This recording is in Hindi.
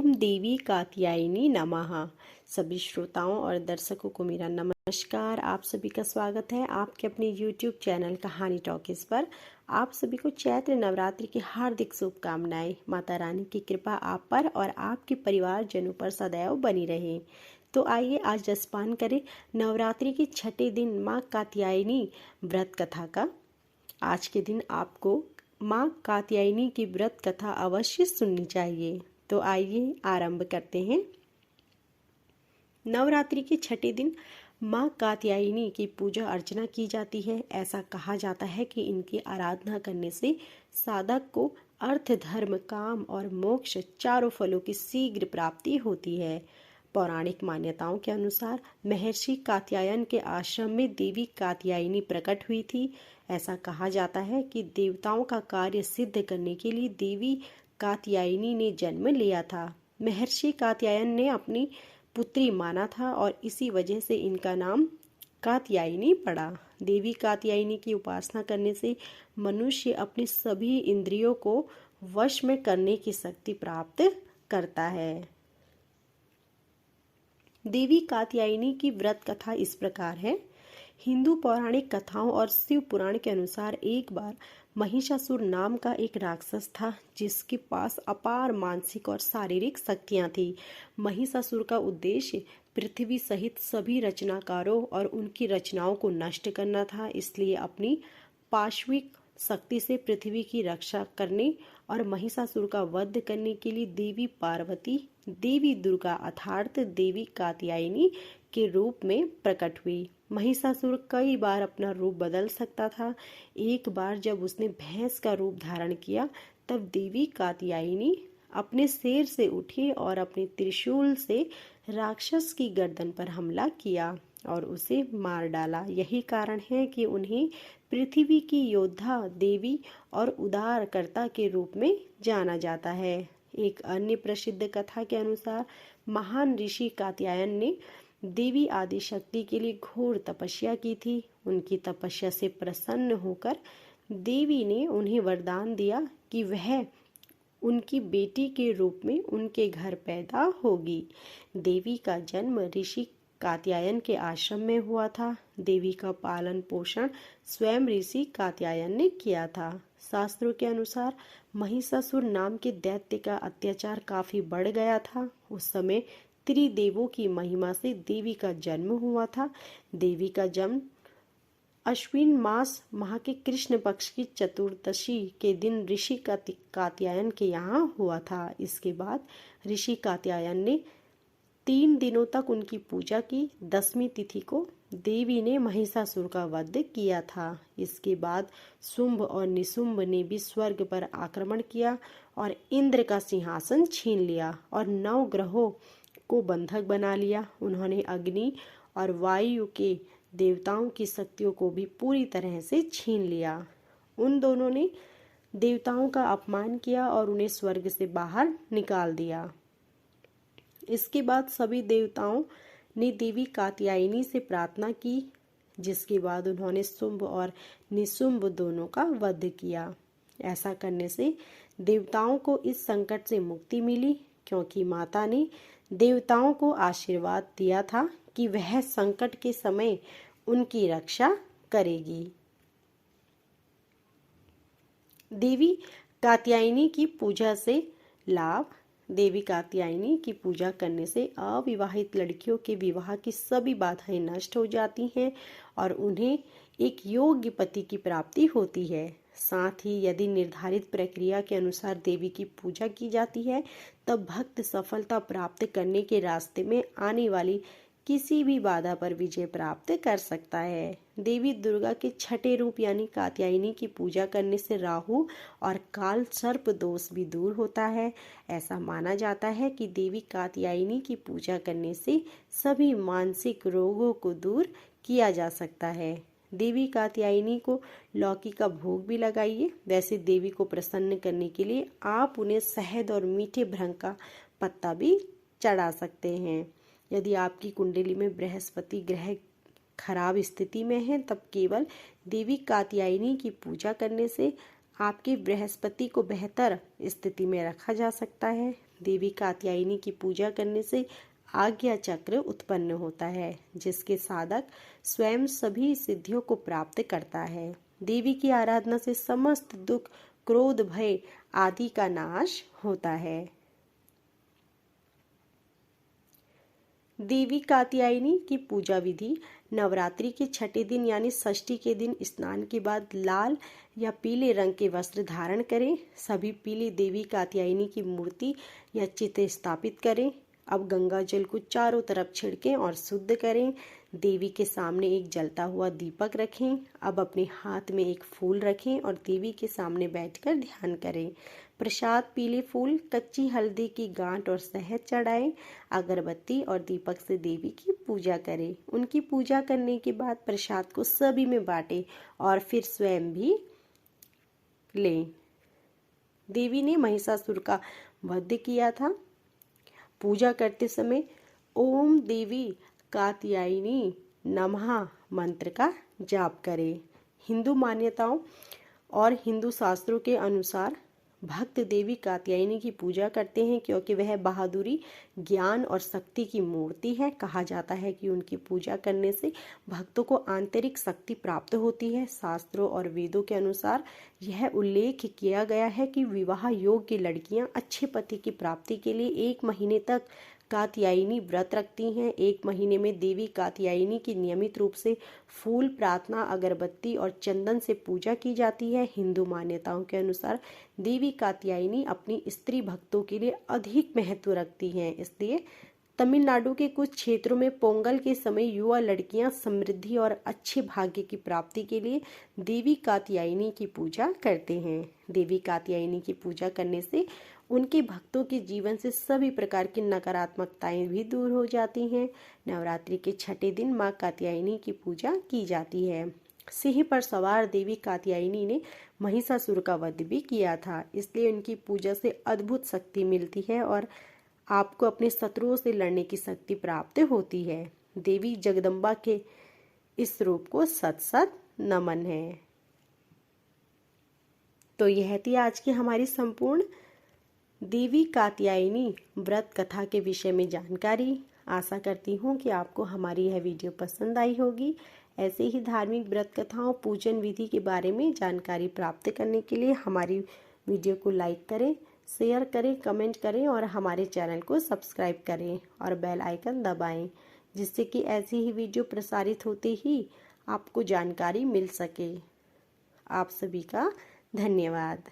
ओम देवी कात्यायनी नमः। सभी श्रोताओं और दर्शकों को मेरा नमस्कार। आप सभी का स्वागत है आपके अपने YouTube चैनल कहानी टॉकीज पर। आप सभी को चैत्र नवरात्रि की हार्दिक शुभकामनाएं। माता रानी की कृपा आप पर और आपके परिवारजनों पर सदैव बनी रहे। तो आइए आज जसपान करें नवरात्रि के छठे दिन माँ कात्यायनी व्रत कथा का। आज के दिन आपको माँ कात्यायनी की व्रत कथा अवश्य सुननी चाहिए। तो आइए आरंभ करते हैं। नवरात्रि के छठे दिन माँ कात्यायनी की पूजा अर्चना की जाती है। ऐसा कहा जाता है कि इनकी आराधना करने से साधक को अर्थ, धर्म, काम और मोक्ष चारों फलों की शीघ्र प्राप्ति होती है। पौराणिक मान्यताओं के अनुसार महर्षि कात्यायन के आश्रम में देवी कात्यायनी प्रकट हुई थी। ऐसा कहा जाता है कि देवताओं का कार्य सिद्ध करने के लिए देवी कात्यायनी ने जन्म लिया था। महर्षि कात्यायन ने अपनी पुत्री माना था और इसी वजह से इनका नाम कात्यायनी पड़ा। देवी कात्यायनी की उपासना करने से मनुष्य अपनी सभी इंद्रियों को वश में करने की शक्ति प्राप्त करता है। देवी कात्यायनी की व्रत कथा इस प्रकार है। हिंदू पौराणिक कथाओं और शिव पुराण के अनुसार एक बार महिषासुर नाम का एक राक्षस था जिसके पास अपार मानसिक और शारीरिक शक्तियां थी। महिषासुर का उद्देश्य पृथ्वी सहित सभी रचनाकारों और उनकी रचनाओं को नष्ट करना था। इसलिए अपनी पाशविक शक्ति से पृथ्वी की रक्षा करने और महिषासुर का वध करने के लिए देवी पार्वती, देवी दुर्गा अर्थात देवी कात्यायनी के रूप में प्रकट हुई। महिषासुर कई बार अपना रूप बदल सकता था। एक बार जब उसने भैंस का रूप धारण किया तब देवी कात्यायनी अपने शेर से उठी और अपने त्रिशूल से राक्षस की गर्दन पर हमला किया और उसे मार डाला। यही कारण है कि उन्हें पृथ्वी की योद्धा देवी और उद्धारकर्ता के रूप में जाना जाता है। एक अन्य प्रसिद्ध कथा के अनुसार महान ऋषि कात्यायन ने देवी आदिशक्ति के लिए घोर तपस्या की थी। उनकी तपस्या से प्रसन्न होकर देवी ने उन्हें वरदान दिया कि वह उनकी बेटी के रूप में उनके घर पैदा होगी। देवी का जन्म ऋषि कात्यायन के आश्रम में हुआ था। देवी का पालन पोषण स्वयं ऋषि कात्यायन ने किया था। शास्त्रों के अनुसार महिषासुर नाम के दैत्य का अत्याचार काफी बढ़ गया था। उस समय त्रिदेवों की महिमा से देवी का जन्म हुआ था। देवी का जन्म अश्विन मास माह के कृष्ण पक्ष की चतुर्दशी के दिन ऋषि कात्यायन के यहाँ हुआ था। इसके बाद ऋषि कात्यायन ने 3 दिनों तक उनकी पूजा की। 10वीं तिथि को देवी ने महिषासुर का वध किया था। इसके बाद शुंभ और निशुंभ ने भी स्वर्ग पर आक्रमण किया और इंद्र का सिंहासन छीन लिया और 9 ग्रहों को बंधक बना लिया। उन्होंने अग्नि और वायु के देवताओं की शक्तियों को भी पूरी तरह से छीन लिया। उन दोनों ने देवताओं का अपमान किया और उन्हें स्वर्ग से बाहर निकाल दिया। इसके बाद सभी देवताओं ने देवी कात्यायनी से प्रार्थना की, जिसके बाद उन्होंने शुंभ और निशुंभ दोनों का वध किया। ऐसा करने से देवताओं को इस संकट से मुक्ति मिली, क्योंकि माता ने देवताओं को आशीर्वाद दिया था कि वह संकट के समय उनकी रक्षा करेगी। देवी कात्यायनी की पूजा से लाभ। देवी कात्यायनी की पूजा करने से अविवाहित लड़कियों के विवाह की सभी बाधाएं नष्ट हो जाती हैं और उन्हें एक योग्य पति की प्राप्ति होती है। साथ ही यदि निर्धारित प्रक्रिया के अनुसार देवी की पूजा की जाती है तब भक्त सफलता प्राप्त करने के रास्ते में आने वाली किसी भी बाधा पर विजय प्राप्त कर सकता है। देवी दुर्गा के छठे रूप यानी कात्यायनी की पूजा करने से राहु और काल सर्प दोष भी दूर होता है। ऐसा माना जाता है कि देवी कात्यायनी की पूजा करने से सभी मानसिक रोगों को दूर किया जा सकता है। देवी कात्यायनी को लौकी का भोग भी लगाइए। वैसे देवी को प्रसन्न करने के लिए आप उन्हें शहद और मीठे भृंग का पत्ता भी चढ़ा सकते हैं। यदि आपकी कुंडली में बृहस्पति ग्रह खराब स्थिति में है तब केवल देवी कात्यायनी की पूजा करने से आपके बृहस्पति को बेहतर स्थिति में रखा जा सकता है। देवी कात्यायनी की पूजा करने से आज्ञा चक्र उत्पन्न होता है, जिसके साधक स्वयं सभी सिद्धियों को प्राप्त करता है। देवी की आराधना से समस्त दुख, क्रोध, भय आदि का नाश होता है। देवी कात्यायनी की पूजा विधि: नवरात्रि के छठे दिन यानी षष्ठी के दिन स्नान के बाद लाल या पीले रंग के वस्त्र धारण करें। सभी पीली देवी कात्यायनी की मूर्ति या चित्र स्थापित करें। अब गंगा जल को चारों तरफ छिड़कें और शुद्ध करें। देवी के सामने एक जलता हुआ दीपक रखें। अब अपने हाथ में एक फूल रखें और देवी के सामने बैठकर ध्यान करें। प्रसाद पीले फूल, कच्ची हल्दी की गांठ और शहद चढ़ाएं। अगरबत्ती और दीपक से देवी की पूजा करें। उनकी पूजा करने के बाद प्रसाद को सभी में बांटें और फिर स्वयं भी लें। देवी ने महिषासुर का वध किया था। पूजा करते समय ओम देवी कात्यायनी नमः मंत्र का जाप करें। हिंदू मान्यताओं और हिंदू शास्त्रों के अनुसार भक्त देवी कात्यायनी की पूजा करते हैं क्योंकि वह बहादुरी, ज्ञान और शक्ति की मूर्ति है। कहा जाता है कि उनकी पूजा करने से भक्तों को आंतरिक शक्ति प्राप्त होती है। शास्त्रों और वेदों के अनुसार यह उल्लेख किया गया है कि विवाह योग्य लड़कियां अच्छे पति की प्राप्ति के लिए 1 महीने तक कात्यायनी व्रत रखती हैं। 1 महीने में देवी कात्यायनी की नियमित रूप से फूल, प्रार्थना, अगरबत्ती और चंदन से पूजा की जाती है। हिंदू मान्यताओं के अनुसार देवी कात्यायनी अपनी स्त्री भक्तों के लिए अधिक महत्व रखती हैं। इसलिए तमिलनाडु के कुछ क्षेत्रों में पोंगल के समय युवा लड़कियां समृद्धि और अच्छे भाग्य की प्राप्ति के लिए देवी कात्यायनी की पूजा करते हैं। देवी कात्यायनी की पूजा करने से उनके भक्तों के जीवन से सभी प्रकार की नकारात्मकताएं भी दूर हो जाती हैं। नवरात्रि के छठे दिन मां कात्यायनी की पूजा की जाती है। सिंह पर सवार देवी कात्यायनी ने महिषासुर का वध भी किया था, इसलिए उनकी पूजा से अद्भुत शक्ति मिलती है और आपको अपने शत्रुओं से लड़ने की शक्ति प्राप्त होती है। देवी जगदम्बा के इस रूप को सत सत नमन है। तो यह थी आज की हमारी संपूर्ण देवी कात्यायनी व्रत कथा के विषय में जानकारी। आशा करती हूँ कि आपको हमारी यह वीडियो पसंद आई होगी। ऐसे ही धार्मिक व्रत कथाओं, पूजन विधि के बारे में जानकारी प्राप्त करने के लिए हमारी वीडियो को लाइक करें, शेयर करें, कमेंट करें और हमारे चैनल को सब्सक्राइब करें और बेल आइकन दबाएं, जिससे कि ऐसी ही वीडियो प्रसारित होते ही आपको जानकारी मिल सके। आप सभी का धन्यवाद।